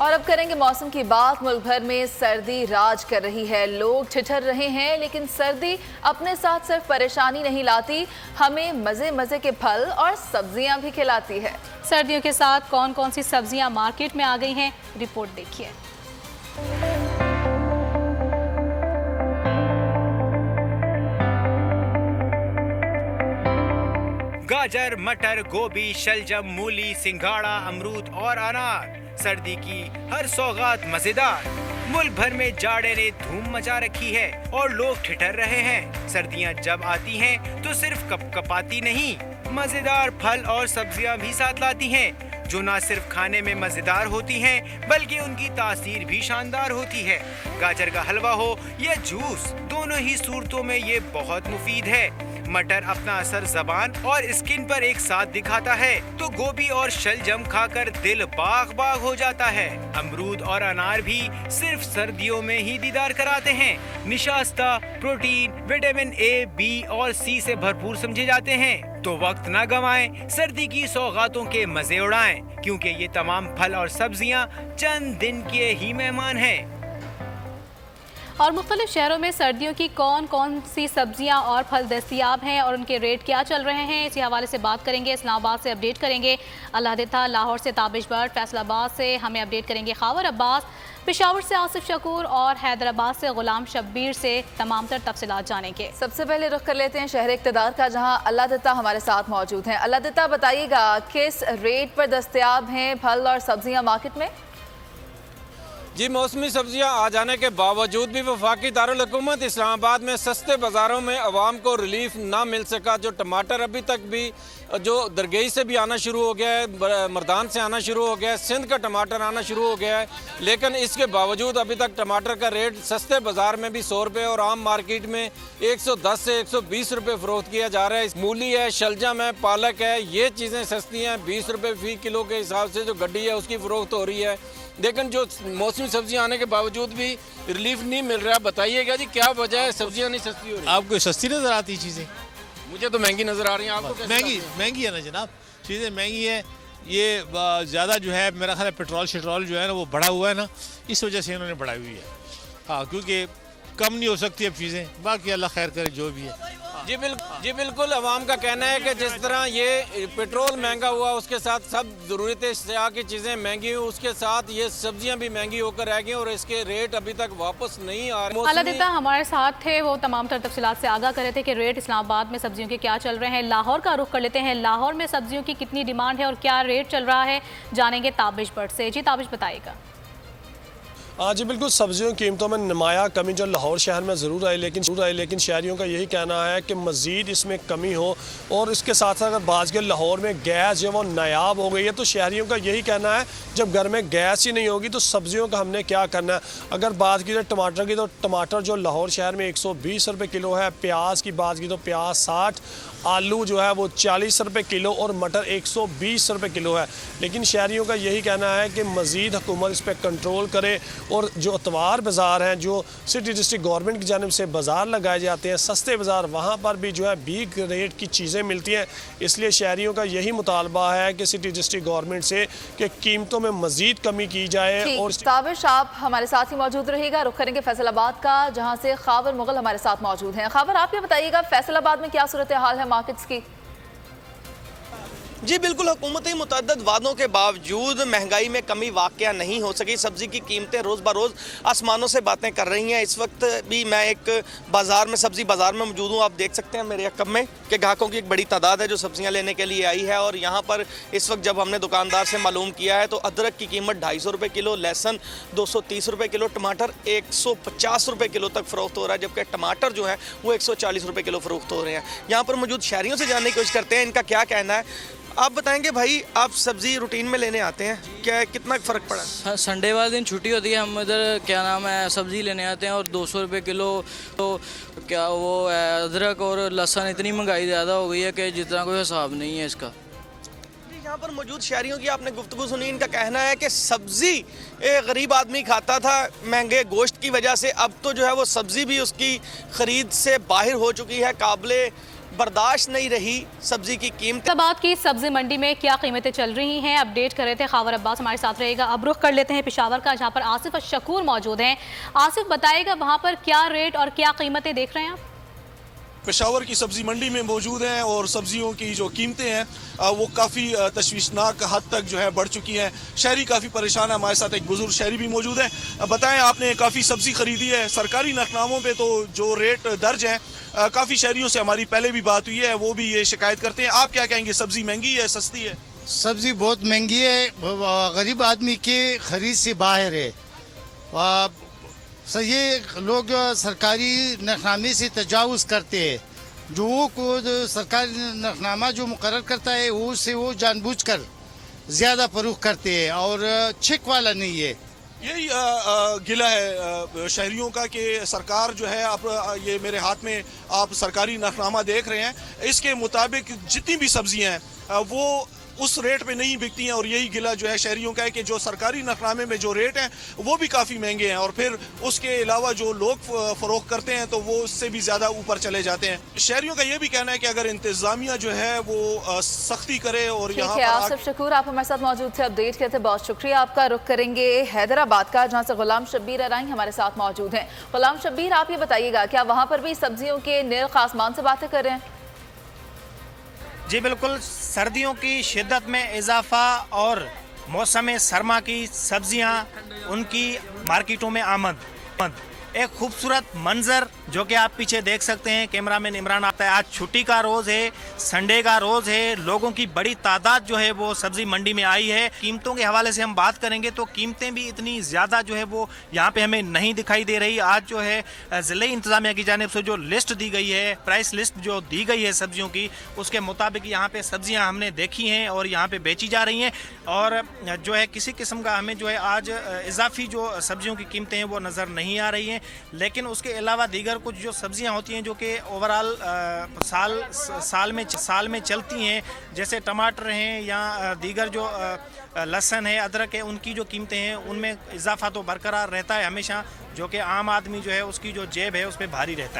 और अब करेंगे मौसम की बात। मुल्क भर में सर्दी राज कर रही है, लोग ठिठुर रहे हैं, लेकिन सर्दी अपने साथ सिर्फ परेशानी नहीं लाती, हमें मजे मजे के फल और सब्जियां भी खिलाती है। सर्दियों के साथ कौन कौन सी सब्जियां मार्केट में आ गई हैं, रिपोर्ट देखिए। गाजर, मटर, गोभी, शलजम, मूली, सिंघाड़ा, अमरूद और अनार, सर्दी की हर सौगात मजेदार। मुल्क भर में जाड़े ने धूम मचा रखी है और लोग ठिठुर रहे हैं। सर्दियां जब आती हैं तो सिर्फ कपकपाती नहीं, मजेदार फल और सब्जियां भी साथ लाती हैं, जो न सिर्फ खाने में मजेदार होती हैं बल्कि उनकी तासीर भी शानदार होती है। गाजर का हलवा हो या जूस, दोनों ही सूरतों में ये बहुत मुफीद है। मटर अपना असर ज़बान और स्किन पर एक साथ दिखाता है, तो गोभी और शलजम खाकर दिल बाग बाग हो जाता है। अमरूद और अनार भी सिर्फ सर्दियों में ही दीदार कराते हैं। निशास्ता, प्रोटीन, विटामिन ए, बी और सी से भरपूर समझे जाते हैं। तो वक्त न गंवाएं, सर्दी की सौगातों के मजे उड़ाएं, क्योंकि ये तमाम फल और सब्जियां चंद दिन के ही मेहमान हैं। और मुख्तलिफ शहरों में सर्दियों की कौन कौन सी सब्जियां और फल दस्तयाब हैं और उनके रेट क्या चल रहे हैं, इसी हवाले से बात करेंगे। इस्लामाबाद से अपडेट करेंगे अल्लाह देता, लाहौर से ताबिश भट्ट, फैसलाबाद से हमें अपडेट करेंगे खावर अब्बास, पेशावर से आसिफ शकूर और हैदराबाद से गुलाम शब्बीर से तमाम तर तफसीलात जानेंगे। सबसे पहले रुख कर लेते हैं शहर इक़्तिदार का, जहां अल्लाह देता हमारे साथ मौजूद हैं। अल्लाह देता, बताइएगा किस रेट पर दस्तयाब हैं फल और सब्जियां मार्केट में? जी, मौसमी सब्जियां आ जाने के बावजूद भी वफाकी दारुल हुकूमत इस्लामाबाद में सस्ते बाज़ारों में अवाम को रिलीफ ना मिल सका। जो टमाटर अभी तक भी जो दरगई से भी आना शुरू हो गया है, मर्दान से आना शुरू हो गया है, सिंध का टमाटर आना शुरू हो गया है, लेकिन इसके बावजूद अभी तक टमाटर का रेट सस्ते बाज़ार में भी 100 रुपये और आम मार्केट में 110 से 120 रुपये फ़रोख्त किया जा रहा है। मूली है, शलजम है, पालक है, ये चीज़ें सस्ती हैं। 20 रुपये फ़ी किलो के हिसाब से जो गड्डी है उसकी फ़रोख्त हो रही है, लेकिन जो मौसमी सब्जियां आने के बावजूद भी रिलीफ नहीं मिल रहा। बताइएगा जी, क्या वजह है सब्जियां नहीं सस्ती हो रही? आपको सस्ती नज़र आती चीज़ें? मुझे तो महंगी नज़र आ रही हैं। आपको महंगी है ना जनाब, चीज़ें महंगी है। ये ज़्यादा जो है मेरा ख्याल है पेट्रोल जो है ना वो बढ़ा हुआ है ना, इस वजह से इन्होंने बढ़ाई हुई है। हाँ, क्योंकि कम नहीं हो सकती अब चीज़ें, बाकी अल्लाह खैर करे जो भी है। जी बिल्कुल, अवाम का कहना है कि जिस तरह ये पेट्रोल महंगा हुआ, उसके साथ सब ज़रूरत अशिया की चीज़ें महंगी हुई, उसके साथ ये सब्जियां भी महंगी होकर रह गई और इसके रेट अभी तक वापस नहीं आ रहे। अल्लाह देता हमारे साथ थे, वो तमाम तर तफसीलात से आगाह कर रहे थे कि रेट इस्लामाबाद में सब्जियों के क्या चल रहे हैं। लाहौर का रुख कर लेते हैं, लाहौर में सब्जियों की कितनी डिमांड है और क्या रेट चल रहा है, जानेंगे ताबिश भट्ट से। जी ताबिश, बताइएगा। जी बिल्कुल, सब्जियों की कीमतों में नुमाया कमी जो लाहौर शहर में ज़रूर आई, लेकिन शहरियों का यही कहना है कि मज़ीद इसमें कमी हो। और इसके साथ साथ अगर बात करें, लाहौर में गैस जो वो नायाब हो गई है, तो शहरियों का यही कहना है जब घर में गैस ही नहीं होगी तो सब्जियों का हमने क्या करना है। अगर बात की जाए टमाटर की, तो टमाटर जो लाहौर शहर में 120 रुपये किलो है। प्याज की बात की तो प्याज 60, आलू जो है वो 40 रुपये किलो और मटर 120 रुपये किलो है। लेकिन शहरियों का यही कहना है कि मज़ीद हुकूमत इस पर कंट्रोल करे और जो अतवार बाज़ार हैं, जो सिटी डिस्ट्रिक्ट गवर्नमेंट की जानिब से बाज़ार लगाए जाते हैं, सस्ते बाज़ार, वहाँ पर भी जो है बीग रेट की चीज़ें मिलती हैं। इसलिए शहरियों का यही मुतालबा है कि सिटी डिस्ट्रिक्ट गवर्नमेंट से कि कीमतों में मज़ीद कमी की जाए। और ताबिश, आप हमारे साथ ही मौजूद रहिएगा। रुख करेंगे फैसलाबाद का, जहाँ से खावर मुगल हमारे साथ मौजूद हैं। खावर, आप ये बताइएगा फैसलाबाद में क्या सूरत हाल है मार्केट्स की? जी बिल्कुल, हुकूमती मुतअद्दिद वादों के बावजूद महंगाई में कमी वाक़या नहीं हो सकी। सब्ज़ी की कीमतें रोज़ बरोज़ आसमानों से बातें कर रही हैं। इस वक्त भी मैं एक बाज़ार में, सब्ज़ी बाज़ार में मौजूद हूँ। आप देख सकते हैं मेरे अकब में कि ग्राहकों की एक बड़ी तादाद है जो सब्ज़ियाँ लेने के लिए आई है। और यहाँ पर इस वक्त जब हमने दुकानदार से मालूम किया है तो अदरक की कीमत 250 रुपये किलो, लहसुन 230 रुपये किलो, टमाटर 150 रुपये किलो तक फ़रोख्त हो रहा है, जबकि टमाटर जो है वो 140 रुपये किलो फ़रोख्त हो रहे हैं। यहाँ पर मौजूद शहरियों से जानने की कोशिश करते हैं इनका क्या कहना है। आप बताएंगे भाई, आप सब्जी रूटीन में लेने आते हैं, क्या कितना फ़र्क पड़ा? संडे वाले दिन छुट्टी होती है, हम इधर क्या नाम है सब्ज़ी लेने आते हैं और 200 रुपये किलो। तो क्या वो अदरक और लहसुन इतनी महंगाई ज़्यादा हो गई है कि जितना कोई हिसाब नहीं है इसका। यहाँ पर मौजूद शहरियों की आपने गुफ्तगू सुनी, इनका कहना है कि सब्ज़ी एक गरीब आदमी खाता था महंगे गोश्त की वजह से, अब तो जो है वो सब्ज़ी भी उसकी ख़रीद से बाहर हो चुकी है, काबिले बर्दाश्त नहीं रही सब्जी की कीमत। फैसलाबाद की सब्जी मंडी में क्या कीमतें चल रही हैं, अपडेट कर रहे थे खावर अब्बास, हमारे साथ रहेगा। अब रुख कर लेते हैं पेशावर का, जहां पर आसिफ शकूर मौजूद हैं। आसिफ, बताइएगा वहां पर क्या रेट और क्या कीमतें देख रहे हैं आप? पेशावर की सब्जी मंडी में मौजूद हैं और सब्जियों की जो कीमतें हैं वो काफ़ी तशवीशनाक हद तक जो है बढ़ चुकी हैं। शहरी काफ़ी परेशान है। हमारे साथ एक बुजुर्ग शहरी भी मौजूद है। बताएं, आपने काफ़ी सब्जी खरीदी है, सरकारी नखनामों पे तो जो रेट दर्ज हैं, काफ़ी शहरियों से हमारी पहले भी बात हुई है, वो भी ये शिकायत करते हैं। आप क्या कहेंगे, सब्जी महंगी है, सस्ती है? सब्जी बहुत महंगी है, गरीब आदमी के खरीद से बाहर है। ये लोग सरकारी नखनामे से तजावुज़ करते हैं। जो को सरकारी नखनामा जो मुकर्रर करता है उससे वो जानबूझकर ज़्यादा फरोख्त करते हैं और चेक वाला नहीं है। यही गिला है शहरियों का कि सरकार जो है, आप ये मेरे हाथ में आप सरकारी नखनामा देख रहे हैं, इसके मुताबिक जितनी भी सब्जियां हैं वो उस रेट पे नहीं बिकती हैं। और यही गिला जो है शहरियों का है कि जो सरकारी नखनामे में जो रेट हैं वो भी काफ़ी महंगे हैं, और फिर उसके अलावा जो लोग फरोख्त करते हैं तो वो उससे भी ज़्यादा ऊपर चले जाते हैं। शहरियों का ये भी कहना है कि अगर इंतजामिया जो है वो सख्ती करे। और यहाँ पर आसिफ शकूर, आप हमारे साथ मौजूद थे, अपडेट किए थे, बहुत शुक्रिया आपका। रुख करेंगे हैदराबाद का, जहाँ से गुलाम शब्बीर अराई हमारे साथ मौजूद हैं। गुलाम शब्बीर, आप ये बताइएगा, क्या वहाँ पर भी सब्जियों के निर्ख आसमान से बातें कर रहे हैं? जी बिल्कुल, सर्दियों की शिद्दत में इजाफा और मौसम सरमा की सब्जियां उनकी मार्केटों में आमद। एक खूबसूरत मंजर जो कि आप पीछे देख सकते हैं, कैमरामैन इमरान आता है। आज छुट्टी का रोज़ है, संडे का रोज़ है, लोगों की बड़ी तादाद जो है वो सब्जी मंडी में आई है। कीमतों के हवाले से हम बात करेंगे तो कीमतें भी इतनी ज़्यादा जो है वो यहाँ पे हमें नहीं दिखाई दे रही। आज जो है ज़िले इंतज़ामिया की जानिब से जो लिस्ट दी गई है, प्राइस लिस्ट जो दी गई है सब्जियों की, उसके मुताबिक यहाँ पे सब्जियाँ हमने देखी हैं और यहाँ पे बेची जा रही हैं। और जो है किसी किस्म का हमें जो है आज इजाफी जो सब्जियों की कीमतें हैं वो नज़र नहीं आ रही हैं। लेकिन उसके अलावा दीगर कुछ जो सब्जियां होती हैं जो कि ओवरऑल साल में चलती हैं, जैसे टमाटर हैं या दीगर जो लहसुन है, अदरक है, उनकी जो कीमतें हैं उनमें इजाफा तो बरकरार रहता है हमेशा, जो कि आम आदमी जो है उसकी जो जेब है उस पर भारी रहता है।